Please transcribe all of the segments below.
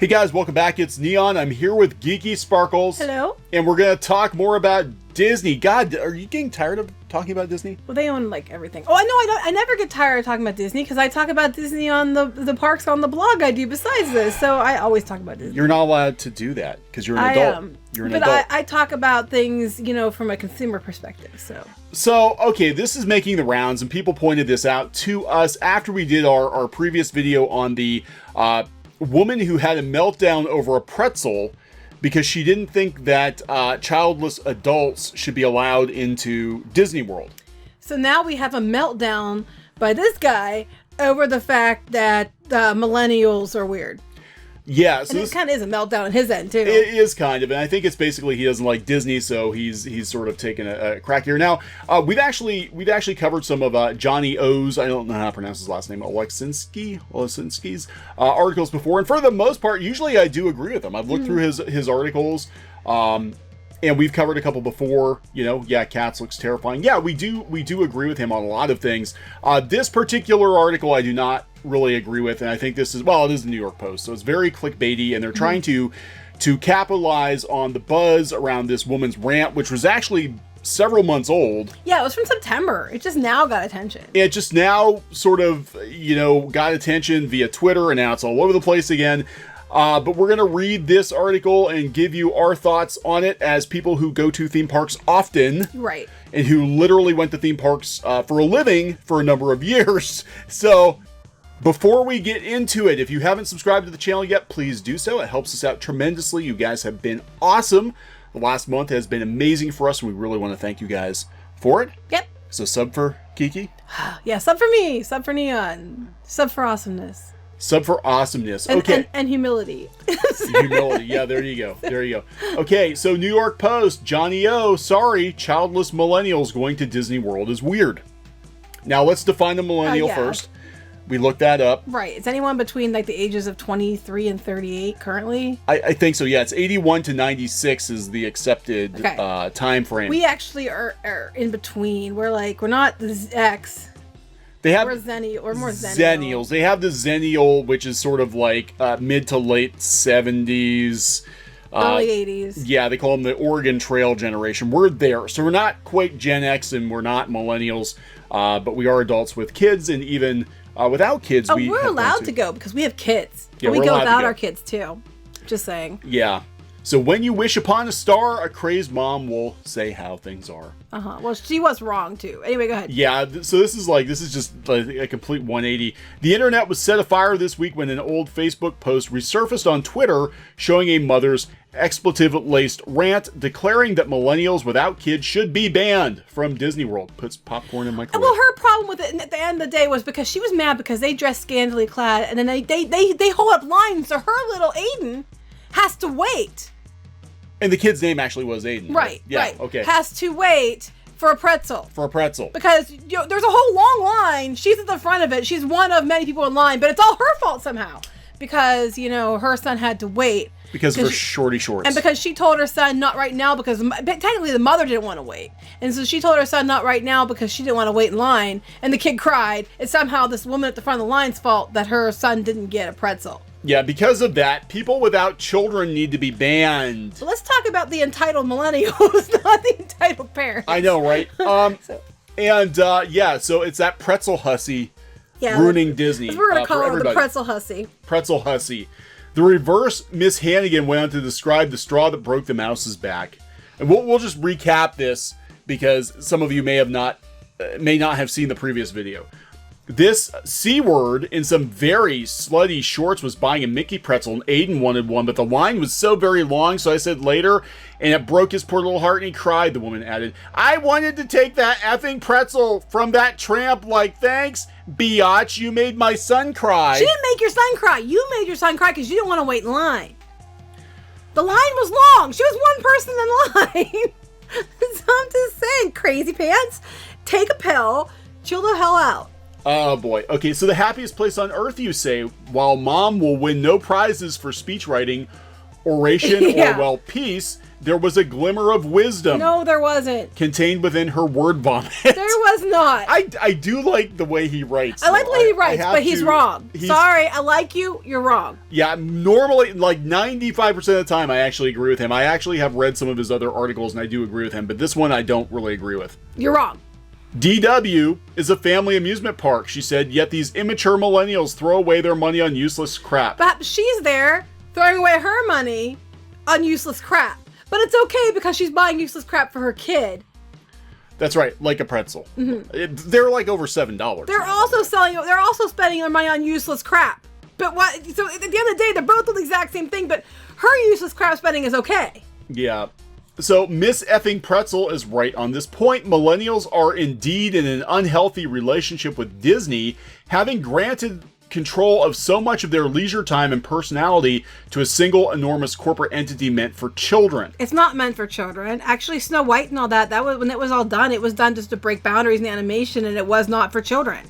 Hey guys, welcome back. It's Neon. I'm here with Geeky Sparkles. Hello. And we're going to talk more about Disney. God, are you getting tired of talking about Disney? Well, they own like everything. Oh, I know. I never get tired of talking about Disney because I talk about Disney on the parks on the blog I do besides this. So I always talk about Disney. You're not allowed to do that because you're an adult. You're an adult. I talk about things, from a consumer perspective. So, okay, this is making the rounds, and people pointed this out to us after we did our previous video on the woman who had a meltdown over a pretzel because she didn't think that childless adults should be allowed into Disney World. So now we have a meltdown by this guy over the fact that millennials are weird. Yeah, so and it kind of is a meltdown on his end too. It is kind of, and I think it's basically he doesn't like Disney, so he's sort of taking a crack here. Now, we've actually covered some of Johnny O's, I don't know how to pronounce his last name, Olesinski's articles before, and for the most part, usually I do agree with him. I've looked through his articles, and we've covered a couple before. Cats looks terrifying. Yeah, we do agree with him on a lot of things. This particular article I do not really agree with, and I think this is, well, it is the New York Post, so it's very clickbaity, and they're trying to capitalize on the buzz around this woman's rant, which was actually several months old. Yeah, it was from September. It just now got attention. It just now sort of, got attention via Twitter, and now it's all over the place again. But we're going to read this article and give you our thoughts on it as people who go to theme parks often. Right. And who literally went to theme parks for a living for a number of years. So before we get into it, if you haven't subscribed to the channel yet, please do so. It helps us out tremendously. You guys have been awesome. The last month has been amazing for us, and we really want to thank you guys for it. Yep. So sub for Kiki? Yeah, sub for me, sub for Neon, sub for awesomeness. Sub for awesomeness. And, okay. And humility. Humility. Yeah, there you go. There you go. Okay, so New York Post, Johnny O, sorry, childless millennials going to Disney World is weird. Now let's define the millennial first. We looked that up. Right. Is anyone between like the ages of 23 and 38 currently? I think so, yeah. It's 81 to 96 is the accepted time frame. We actually are in between. We're not the X. We're more Zennial. Zennials. They have the Zennial, which is sort of like mid to late 70s. Early 80s. Yeah, they call them the Oregon Trail generation. We're there. So we're not quite Gen X and we're not millennials, but we are adults with kids, and even without kids, we're allowed to go because we have kids. Yeah, and we go without our kids too. Just saying. Yeah. So when you wish upon a star, a crazed mom will say how things are. Well, she was wrong too. Anyway, go ahead. Yeah, so this is just like a complete 180. The internet was set afire this week when an old Facebook post resurfaced on Twitter showing a mother's expletive-laced rant declaring that millennials without kids should be banned from Disney World. Puts popcorn in my microwave. Well, her problem with it at the end of the day was because she was mad because they dressed scantily clad, and then they hold up lines, so her little Aiden has to wait. And the kid's name actually was Aiden. Right, Yeah, right. okay. Has to wait for a pretzel. Because there's a whole long line. She's at the front of it. She's one of many people in line, but it's all her fault somehow. Because, her son had to wait. Because of her shorty shorts. And because she told her son not right now because technically the mother didn't want to wait. And so she told her son not right now because she didn't want to wait in line. And the kid cried. It's somehow this woman at the front of the line's fault that her son didn't get a pretzel. Yeah, because of that, people without children need to be banned. So let's talk about the entitled millennials, not the entitled parents. I know, right? So it's that pretzel hussy ruining Disney. We're going to call her the pretzel hussy. Pretzel hussy. The reverse Miss Hannigan went on to describe the straw that broke the mouse's back. And we'll just recap this because some of you may not have seen the previous video. This C-word in some very slutty shorts was buying a Mickey pretzel, and Aiden wanted one, but the line was so very long, so I said later, and it broke his poor little heart, and he cried, the woman added. I wanted to take that effing pretzel from that tramp, like, thanks, biatch, you made my son cry. She didn't make your son cry. You made your son cry because you didn't want to wait in line. The line was long. She was one person in line. So I'm just saying, crazy pants, take a pill, chill the hell out. Oh boy. Okay, so the happiest place on earth, you say, while mom will win no prizes for speech writing oration Yeah. or, well, peace, there was a glimmer of wisdom No, there wasn't. contained within her word vomit. There was not. I do like the way he writes. I like the though. way he writes, have but he's to- wrong. he's- Sorry, I like you. You're wrong. Yeah, normally, like 95% of the time, I actually agree with him. I actually have read some of his other articles, and I do agree with him, but this one I don't really agree with. You're wrong. DW is a family amusement park, she said, yet these immature millennials throw away their money on useless crap. But she's there throwing away her money on useless crap. But it's okay because she's buying useless crap for her kid. That's right, like a pretzel. They're like over $7. They're also spending their money on useless crap. But what? So at the end of the day, they're both doing the exact same thing. But her useless crap spending is okay. Yeah. So Miss Effing Pretzel is right on this point. Millennials are indeed in an unhealthy relationship with Disney, having granted control of so much of their leisure time and personality to a single enormous corporate entity meant for children. It's not meant for children. Actually, Snow White and all that was when it was all done. It was done just to break boundaries in the animation, and it was not for children.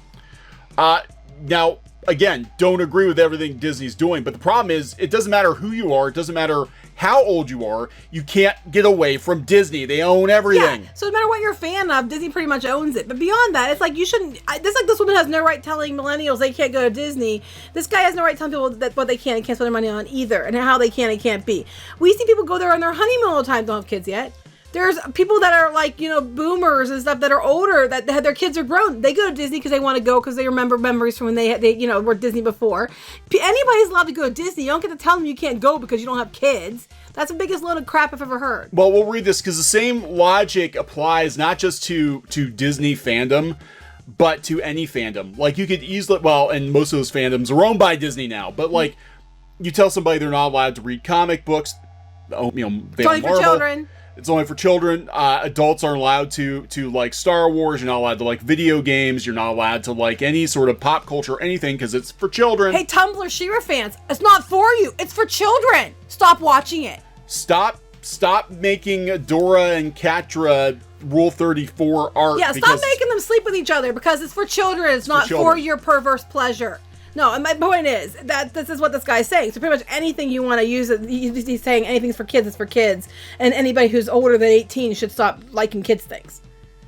Now, again, don't agree with everything Disney's doing, but the problem is it doesn't matter who you are, it doesn't matter how old you are, you can't get away from Disney. They own everything. Yeah. So no matter what you're a fan of, Disney pretty much owns it. But beyond that, it's like you shouldn't. This woman has no right telling millennials they can't go to Disney. This guy has no right telling people that what they can and can't spend their money on either, and how they can and can't be. We see people go there on their honeymoon all the time, don't have kids yet. There's people that are like, boomers and stuff that are older that their kids are grown. They go to Disney because they want to go because they remember memories from when they were Disney before. Anybody's allowed to go to Disney. You don't get to tell them you can't go because you don't have kids. That's the biggest load of crap I've ever heard. Well, we'll read this because the same logic applies not just to Disney fandom, but to any fandom. Like you could easily, and most of those fandoms are owned by Disney now, but like you tell somebody they're not allowed to read comic books, It's only for children. It's only for children. Adults aren't allowed to like Star Wars. You're not allowed to like video games. You're not allowed to like any sort of pop culture or anything because it's for children. Hey, Tumblr She-Ra fans, it's not for you. It's for children. Stop watching it. Stop making Dora and Catra Rule 34 art. Yeah, stop making them sleep with each other because it's for children. It's not for your perverse pleasure. No, and my point is that this is what this guy's saying. So pretty much anything you want to use, he's saying anything's for kids is for kids, and anybody who's older than 18 should stop liking kids things.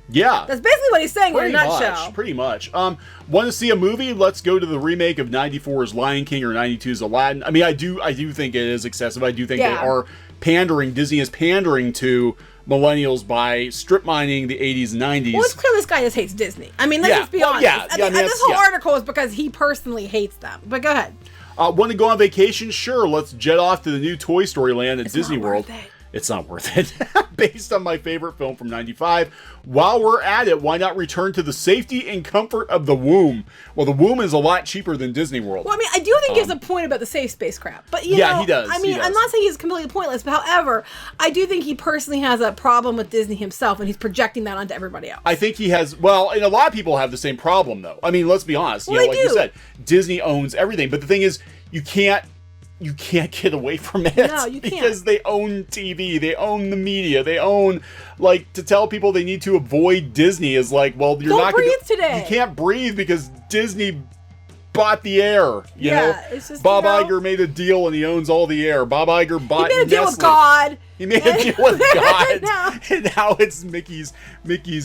Yeah. That's basically what he's saying in a nutshell. Pretty much. Want to see a movie? Let's go to the remake of 94's Lion King or 92's Aladdin. I mean, I do think it is excessive. I do think they are pandering. Disney is pandering to millennials by strip mining the 80s and 90s. Well, it's clear this guy just hates Disney. I mean, let's just be honest. This whole article is because he personally hates them. But go ahead. Want to go on vacation? Sure. Let's jet off to the new Toy Story land at Disney World. It's not worth it. Based on my favorite film from 95. While we're at it, why not return to the safety and comfort of the womb? Well, the womb is a lot cheaper than Disney World. Well, I mean, I do think he has a point about the safe space crap. But, you know, he does. I mean, I'm not saying he's completely pointless, but however, I do think he personally has a problem with Disney himself, and he's projecting that onto everybody else. I think he has, and a lot of people have the same problem, though. I mean, let's be honest. Well, like you said, Disney owns everything. But the thing is, you can't get away from it. No, you can't. Because they own TV, they own the media, they own, like, to tell people they need to avoid Disney is like, well, you're not breathe today. You can't breathe because Disney bought the air. You know? It's just, Bob Iger made a deal and he owns all the air. Bob Iger bought He made a deal with Nestle. God. He made a deal with God, and now it's Mickey's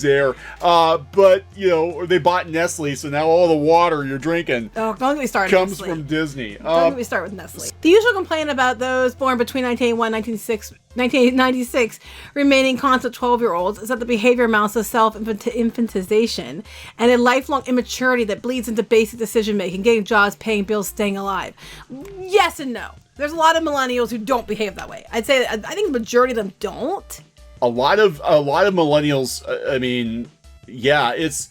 air. But they bought Nestle, so now all the water you're drinking don't get me started. comes from Disney. Don't get me started with Nestle. The usual complaint about those born between 1981 and 1996 remaining constant 12-year-olds is that the behavior amounts to self-infantization and a lifelong immaturity that bleeds into basic decision-making, getting jobs, paying bills, staying alive. Yes and no. There's a lot of millennials who don't behave that way. I think the majority of them don't. A lot of millennials. I mean, yeah, it's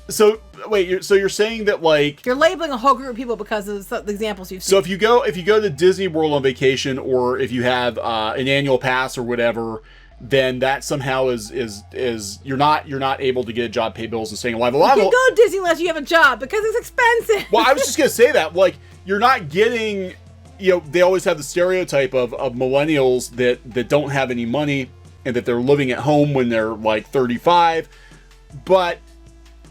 so. Wait, so you're saying that like you're labeling a whole group of people because of the examples you've seen. So if you go to Disney World on vacation, or if you have an annual pass or whatever, then that somehow is you're not able to get a job, pay bills, and staying alive. You can go to Disney unless you have a job because it's expensive. Well, I was just gonna say that like you're not getting. They always have the stereotype of millennials that don't have any money and that they're living at home when they're like 35. But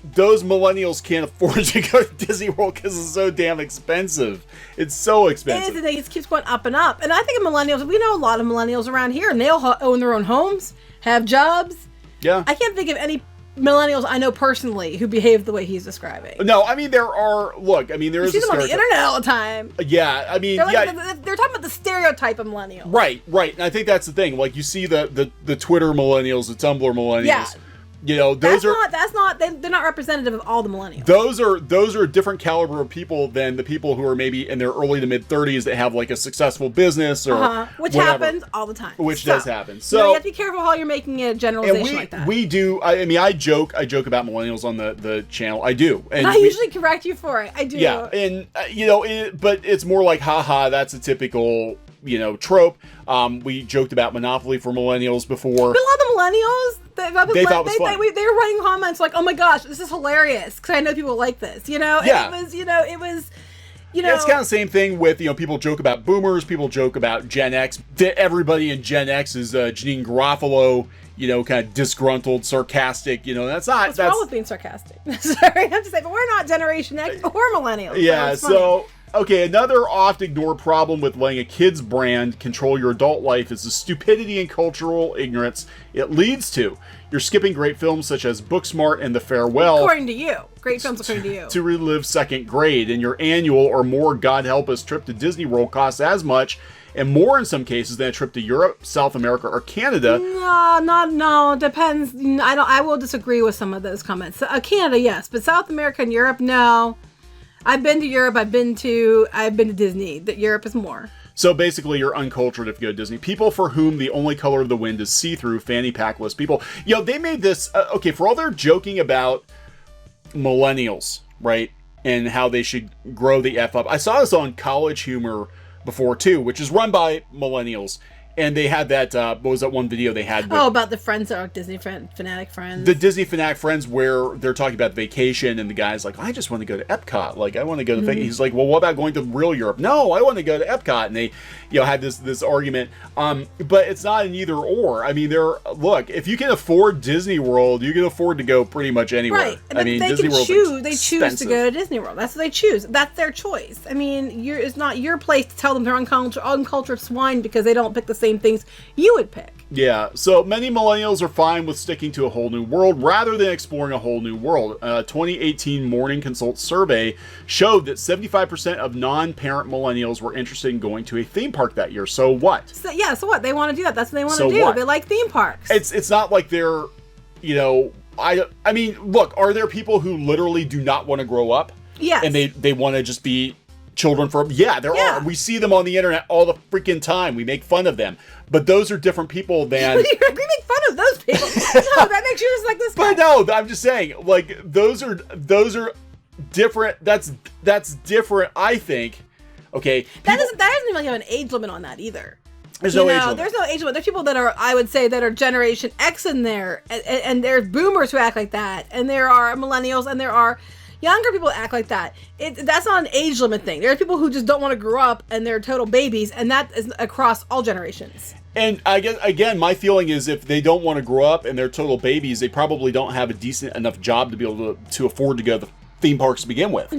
those millennials can't afford to go to Disney World because it's so damn expensive. It's so expensive. It just keeps going up and up. And I think of millennials, we know a lot of millennials around here, and they all own their own homes, have jobs. Yeah. I can't think of any millennials I know personally who behave the way he's describing. No, I mean, there are, look, I mean, there is you see them on the internet all the time. Yeah, I mean, they're talking about the stereotype of millennials. Right. And I think that's the thing. Like, you see the Twitter millennials, the Tumblr millennials. Yeah. You know, they're not representative of all the millennials. Those are a different caliber of people than the people who are maybe in their early to mid 30s that have like a successful business or which whatever. Happens all the time. Which does happen. So you have to be careful how you're making a generalization like that. We do. I mean, I joke about millennials on the channel. I do, and I usually correct you for it. I do. Yeah, and but it's more like, haha, that's a typical trope. We joked about Monopoly for millennials before. But a lot of millennials, they thought it was fun. They were writing comments like, "Oh my gosh, this is hilarious," because I know people like this. Yeah. And it was. Yeah, it's kind of the same thing with, people joke about boomers, people joke about Gen X. Everybody in Gen X is Janine Garofalo, kind of disgruntled, sarcastic, that's not... What's wrong with being sarcastic? Sorry, I have to say, but we're not Generation X or Millennials. Yeah, so okay, another oft-ignored problem with letting a kid's brand control your adult life is the stupidity and cultural ignorance it leads to. You're skipping great films such as Booksmart and The Farewell. According to you. Great films according to you. To relive second grade, and your annual or more, God help us, trip to Disney World costs as much, and more in some cases, than a trip to Europe, South America, or Canada. No, depends. I will disagree with some of those comments. Canada, yes, but South America and Europe, no. I've been to Europe, I've been to Disney. That Europe is more. So basically, you're uncultured if you go to Disney. People for whom the only color of the wind is see-through, fanny packless people. They made this, for all their joking about millennials, right? And how they should grow the F up. I saw this on College Humor before, too, which is run by millennials. And they had that, what was that one video they had? About the friends that are Disney fanatic friends. The Disney fanatic friends where they're talking about vacation and the guy's like, I just want to go to Epcot. Like, I want to go to He's like, well, what about going to real Europe? No, I want to go to Epcot. And they, had this argument. But it's not an either or. I mean, look, if you can afford Disney World, you can afford to go pretty much anywhere. Right. I mean, Disney World they choose to go to Disney World. That's what they choose. That's their choice. I mean, it's not your place to tell them they're uncultured swine because they don't pick the same things you would pick. Yeah, so many millennials are fine with sticking to a whole new world rather than exploring a whole new world. A 2018 Morning Consult survey showed that 75% of non-parent millennials were interested in going to a theme park that year. So what? So what? They want to do that. That's what they want to do. What? They like theme parks. It's not like they're, I mean, look, are there people who literally do not want to grow up? Yes. And they want to just be children there are. We see them on the internet all the freaking time. We make fun of them. But those are different people than... we make fun of those people. No, that makes you just like this guy. But no, I'm just saying, like, those are different. That's different, I think. Okay. That doesn't even have an age limit on that either. There's no age limit. There's no age limit. There's people that are, I would say, that are Generation X in there. And there's boomers who act like that. And there are millennials and there are younger people act like that. That's not an age limit thing. There are people who just don't want to grow up and they're total babies, and that is across all generations. And I guess, again, my feeling is if they don't want to grow up and they're total babies, they probably don't have a decent enough job to be able to afford to go to the theme parks to begin with,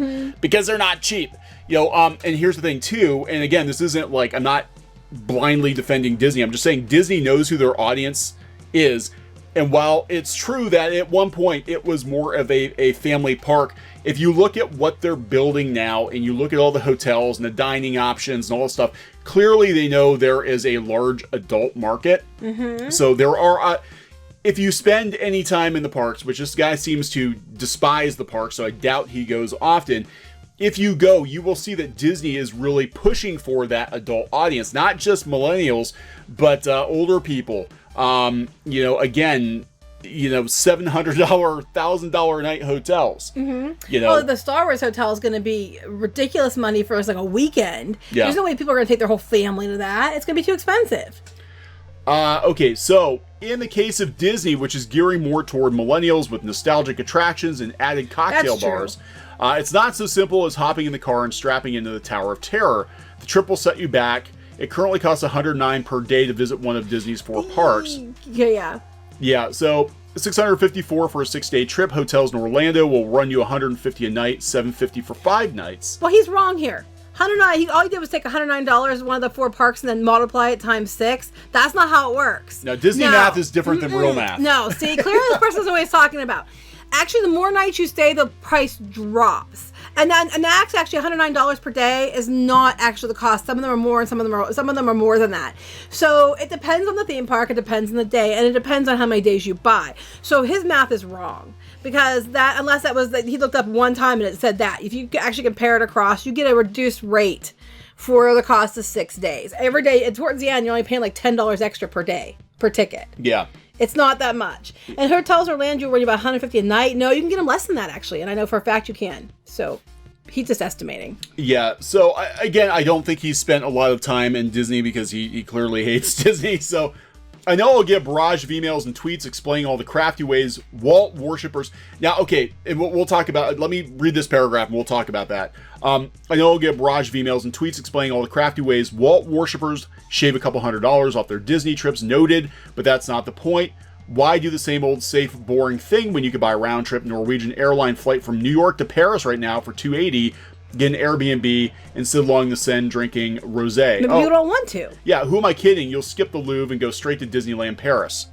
because they're not cheap. And here's the thing too. And again, this isn't like, I'm not blindly defending Disney. I'm just saying Disney knows who their audience is. And while it's true that at one point it was more of a family park, if you look at what they're building now and you look at all the hotels and the dining options and all that stuff, clearly they know there is a large adult market. So there are, if you spend any time in the parks, which this guy seems to despise the park, so I doubt he goes often. If you go, you will see that Disney is really pushing for that adult audience, not just millennials, but older people. Again, $700, $1,000 a night hotels. Well, the Star Wars hotel is going to be ridiculous money for us, like a weekend. Yeah. There's no way people are going to take their whole family to that. It's going to be too expensive. Okay, so in the case of Disney, which is gearing more toward millennials with nostalgic attractions and added cocktail bars, it's not so simple as hopping in the car and strapping into the Tower of Terror. The trip will set you back. It currently costs $109 per day to visit one of Disney's 4 parks. Yeah. Yeah, so $654 for a 6-day trip. Hotels in Orlando will run you $150 a night, $750 for 5 nights. Well, he's wrong here. All he did was take $109, one of the 4 parks, and then multiply it times 6. That's not how it works. Now, Disney math is different than real math. No, see, clearly this person doesn't know what he's talking about. Actually, the more nights you stay, the price drops. And actually $109 per day is not actually the cost. Some of them are more, and some of them are more than that. So it depends on the theme park, it depends on the day, and it depends on how many days you buy. So his math is wrong, because unless he looked up one time and it said that. If you actually compare it across, you get a reduced rate for the cost of 6 days. Every day, towards the end, you're only paying like $10 extra per day, per ticket. Yeah. It's not that much. And hotels Orlando were about $150 a night. No, you can get them less than that, actually. And I know for a fact you can. So he's just estimating. Yeah. So, again, I don't think he's spent a lot of time in Disney, because he clearly hates Disney. So I know I'll get a barrage of emails and tweets explaining all the crafty ways Walt worshippers. Now, okay, and we'll talk about, let me read this paragraph and we'll talk about that. I know I'll get a barrage of emails and tweets explaining all the crafty ways Walt worshippers shave a couple $100s off their Disney trips. Noted, but that's not the point. Why do the same old safe, boring thing when you could buy a round trip Norwegian airline flight from New York to Paris right now for $280? Get an Airbnb and sit along the Seine drinking rosé. Maybe you don't want to. Yeah, who am I kidding? You'll skip the Louvre and go straight to Disneyland Paris.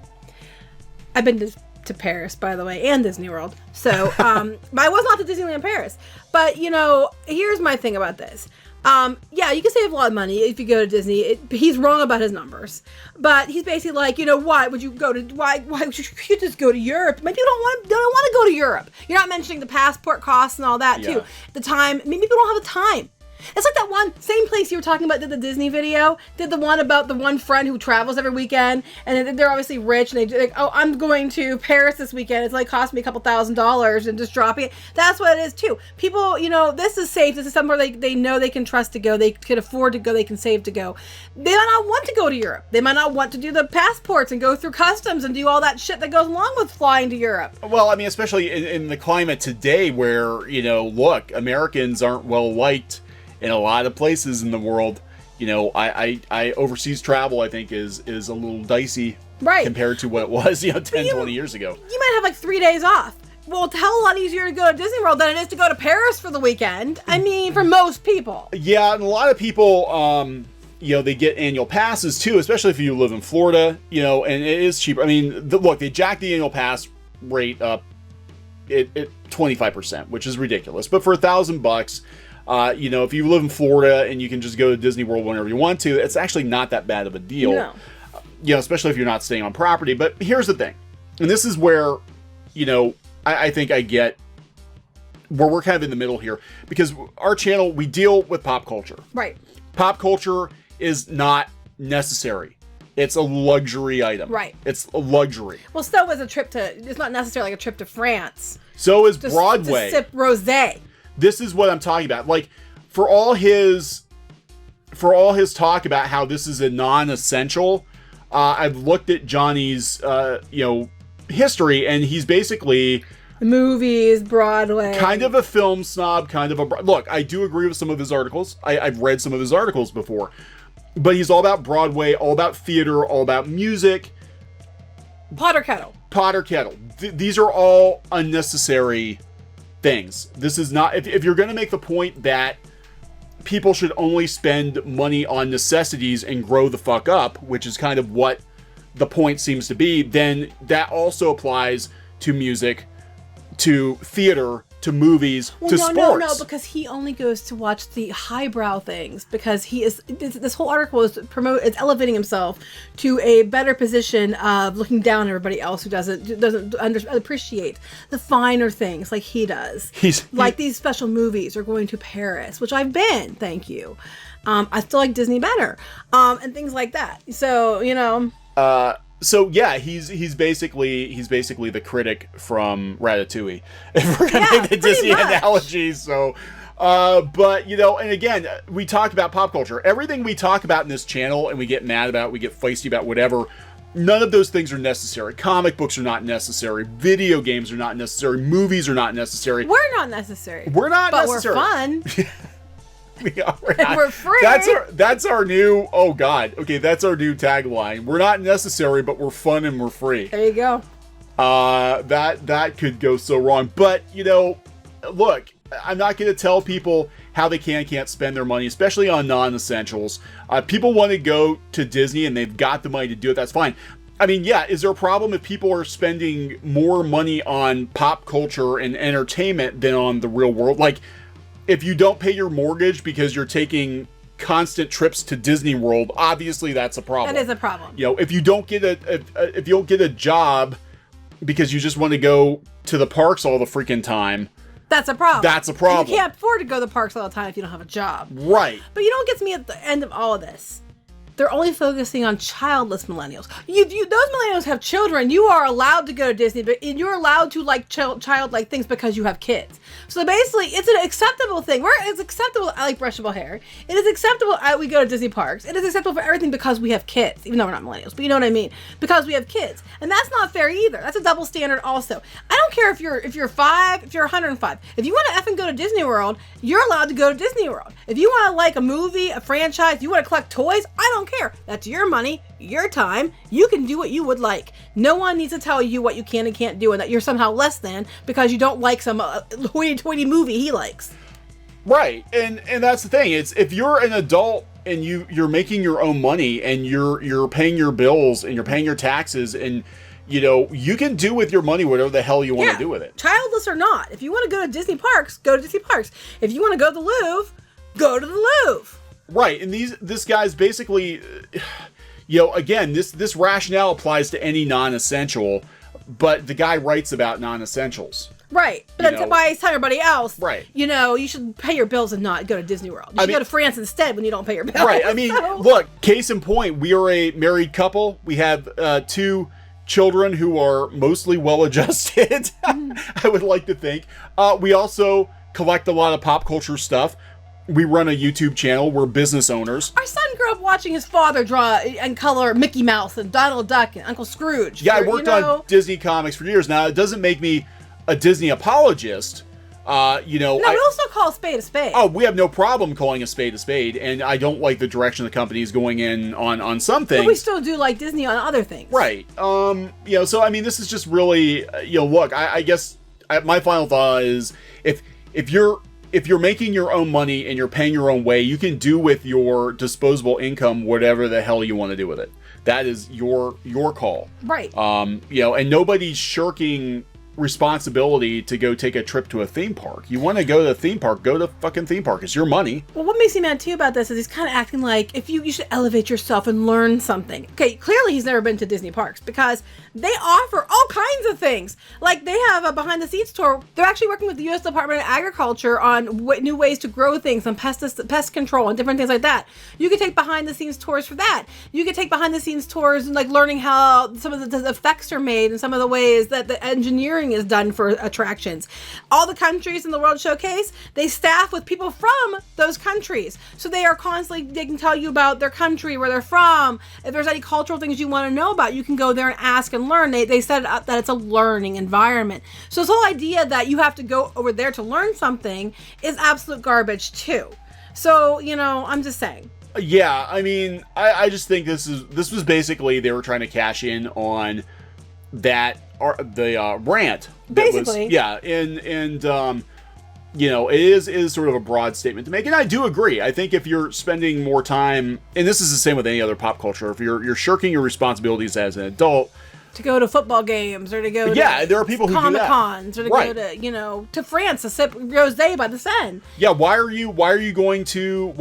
I've been to Paris, by the way, and Disney World. So, but I was not to Disneyland Paris. But, here's my thing about this. Yeah, you can save a lot of money if you go to Disney. He's wrong about his numbers, but he's basically like, why would you just go to Europe? Maybe you don't want to go to Europe. You're not mentioning the passport costs and all that too. The time, maybe people don't have the time. It's like that one, same place you were talking about, did the Disney video, did the one about the one friend who travels every weekend, and they're obviously rich, and they like, oh, I'm going to Paris this weekend, it's like cost me a couple $1,000s, and just dropping it. That's what it is too. People, this is safe, this is somewhere they know they can trust to go, they can afford to go, they can save to go. They might not want to go to Europe. They might not want to do the passports and go through customs and do all that shit that goes along with flying to Europe. Well, I mean, especially in the climate today where, look, Americans aren't well liked in a lot of places in the world. I overseas travel, I think, is a little dicey, right, compared to what it was, 10, 20 years ago. You might have like 3 days off. Well, it's a hell of a lot easier to go to Disney World than it is to go to Paris for the weekend. I mean, for most people. Yeah, and a lot of people, they get annual passes too, especially if you live in Florida, and it is cheaper. I mean, look, they jacked the annual pass rate up at 25%, which is ridiculous. But for $1,000, if you live in Florida and you can just go to Disney World whenever you want to, it's actually not that bad of a deal. No. Especially if you're not staying on property. But here's the thing, and this is where, I think I get where we're kind of in the middle here, because our channel, we deal with pop culture. Right. Pop culture is not necessary. It's a luxury item. Right. It's a luxury. Well, so is it's not necessarily like a trip to France. So is Broadway. To sip rosé. This is what I'm talking about. Like, for all his talk about how this is a non-essential, I've looked at Johnny's, history, and he's basically movies, Broadway, kind of a film snob, look, I do agree with some of his articles. I've read some of his articles before, but he's all about Broadway, all about theater, all about music. Potter kettle. These are all unnecessary things. This is not, if you're going to make the point that people should only spend money on necessities and grow the fuck up, which is kind of what the point seems to be, then that also applies to music, to theater, to movies, to sports. No, because he only goes to watch the highbrow things, because this whole article is it's elevating himself to a better position of looking down on everybody else who doesn't appreciate the finer things like he does. Like these special movies, or going to Paris, which I've been, thank you. I still like Disney better, and things like that. So, So yeah, he's basically the critic from Ratatouille, if we're gonna make the Disney analogy. So, but and again, we talked about pop culture. Everything we talk about in this channel, and we get mad about, we get feisty about, whatever. None of those things are necessary. Comic books are not necessary. Video games are not necessary. Movies are not necessary. We're not necessary. We're not necessary. But we're fun. We're free. That's our new, oh god, okay, that's our new tagline. We're not necessary, but we're fun and we're free. There you go. That could go so wrong. But, you know, look, I'm not going to tell people how they can't spend their money, especially on non-essentials. People want to go to Disney and they've got the money to do it. That's fine. I mean, yeah, is there a problem if people are spending more money on pop culture and entertainment than on the real world? Like, if you don't pay your mortgage because you're taking constant trips to Disney World, obviously that's a problem. That is a problem. You know, if you don't get if you don't get a job because you just want to go to the parks all the freaking time, that's a problem. That's a problem. You can't afford to go to the parks all the time if you don't have a job. Right. But you know what gets me at the end of all of this? They're only focusing on childless millennials. Those millennials have children. You are allowed to go to Disney, but you're allowed to like childlike things because you have kids. So basically, it's an acceptable thing. It's acceptable. I like brushable hair. It is acceptable. We go to Disney parks. It is acceptable for everything because we have kids, even though we're not millennials. But you know what I mean? Because we have kids, and that's not fair either. That's a double standard. Also, I don't care if you're 5, if you're 105. If you want to effing go to Disney World, you're allowed to go to Disney World. If you want to like a movie, a franchise, you want to collect toys, I don't care. That's your money, your time. You can do what you would like. No one needs to tell you what you can and can't do and that you're somehow less than because you don't like some hoity-toity movie he likes. Right. And that's the thing. It's if you're an adult and you're making your own money and you're paying your bills and you're paying your taxes and you know, you can do with your money whatever the hell you want to do with it. Childless or not. If you want to go to Disney parks, go to Disney parks. If you want to go to the Louvre, go to the Louvre. Right, and this guy's basically, you know, again, this rationale applies to any non-essential, but the guy writes about non-essentials. Right, but then why tell everybody else, right? You know, you should pay your bills and not go to Disney World. You should go to France instead when you don't pay your bills. Right, I mean, look, case in point, we are a married couple. We have 2 children who are mostly well-adjusted, I would like to think. We also collect a lot of pop culture stuff. We run a YouTube channel. We're business owners. Our son grew up watching his father draw and color Mickey Mouse and Donald Duck and Uncle Scrooge. Yeah, I worked on Disney comics for years. Now, it doesn't make me a Disney apologist. You know, we also call a spade a spade. Oh, we have no problem calling a spade, and I don't like the direction the company is going in on some things. But we still do like Disney on other things. Right. You know, so I mean, this is just really, you know, look, I guess my final thought is if you're making your own money and you're paying your own way, you can do with your disposable income whatever the hell you want to do with it. That is your call. Right. You know, and nobody's shirking responsibility to go take a trip to a theme park. You want to go to the theme park, go to the fucking theme park. It's your money. Well, what makes me mad too about this is he's kind of acting like if you should elevate yourself and learn something. Okay, clearly he's never been to Disney parks because they offer all kinds of things. Like they have a behind the scenes tour. They're actually working with the U.S. Department of Agriculture on new ways to grow things and pest control and different things like that. You could take behind the scenes tours for that. You could take behind the scenes tours and like learning how some of the effects are made and some of the ways that the engineering is done for attractions. All the countries in the World Showcase, they staff with people from those countries. So they are constantly, they can tell you about their country, where they're from. If there's any cultural things you want to know about, you can go there and ask and learn. They set it up that it's a learning environment. So this whole idea that you have to go over there to learn something is absolute garbage too. So, you know, I'm just saying. Yeah, I mean, I just think this was basically they were trying to cash in on that the rant. Basically. And you know, it is sort of a broad statement to make, and I do agree. I think if you're spending more time, and this is the same with any other pop culture, if you're shirking your responsibilities as an adult, to go to football games or to go to there are people who do that. Comic-Cons or to go to, you know, to France to sip rosé by the Seine. Yeah, why are you going to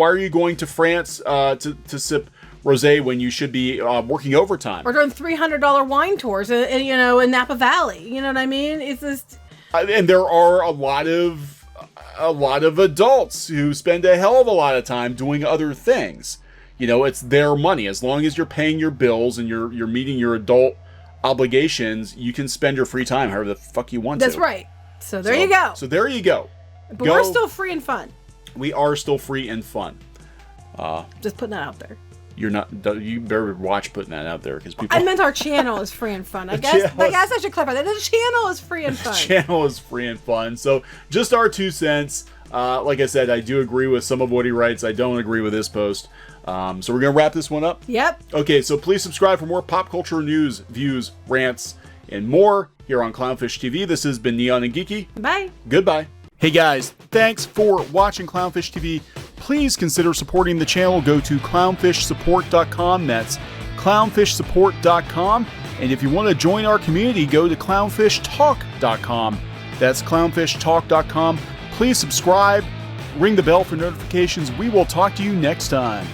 France to sip rosé when you should be working overtime? Or doing $300 wine tours in you know, in Napa Valley. You know what I mean? It's just and there are a lot of adults who spend a hell of a lot of time doing other things. You know, it's their money. As long as you're paying your bills and you're meeting your adult obligations, you can spend your free time however the fuck you want to. That's right. So there you go. So there you go. But we're still free and fun. We are still free and fun. Just putting that out there. You're not. You better watch putting that out there because people. I meant our channel is free and fun. I guess I should clarify that. The channel is free and fun. The channel is free and fun. So just our 2 cents. Like I said, I do agree with some of what he writes. I don't agree with this post. So we're gonna wrap this one up. Yep. Okay. So please subscribe for more pop culture news, views, rants, and more here on Clownfish TV. This has been Neon and Geeky. Bye. Goodbye. Hey guys, thanks for watching Clownfish TV. Please consider supporting the channel. Go to clownfishsupport.com. That's clownfishsupport.com. And if you want to join our community, go to clownfishtalk.com. That's clownfishtalk.com. Please subscribe, ring the bell for notifications. We will talk to you next time.